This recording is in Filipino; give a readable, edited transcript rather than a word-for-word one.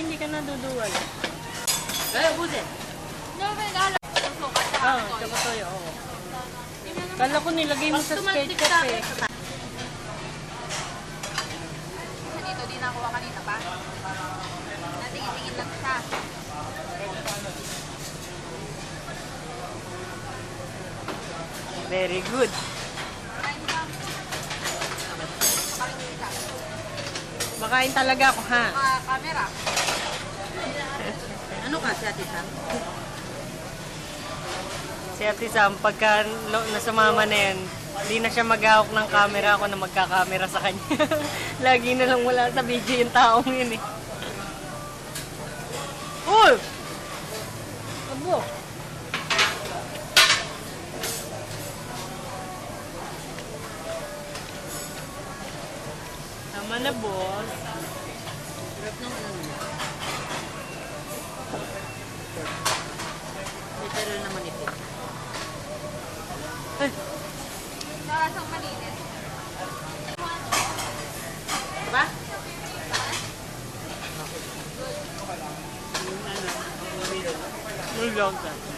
hindi ka naduduwal. Eh, buset. Oo, tsaka toyo, oo. Kala ko nilagay mo sa ketchup eh. Dito din nakuha kanina pa. Natingin-tingin lang siya. Very good. Makain talaga ako, ha? Camera. Ano ka, si Ate Sam? Si Ate Sam, pagka nasa mama na yan, hindi na siya maghahawak ng camera, ako na magkakamera sa kanya. Lagi na lang wala sa video yung taong yun eh. Uy! Abo! Tama na, boss. Sarap ng ano niya. Pero naman ito. Ay, Nakasang malinis. Diba? mulog ka.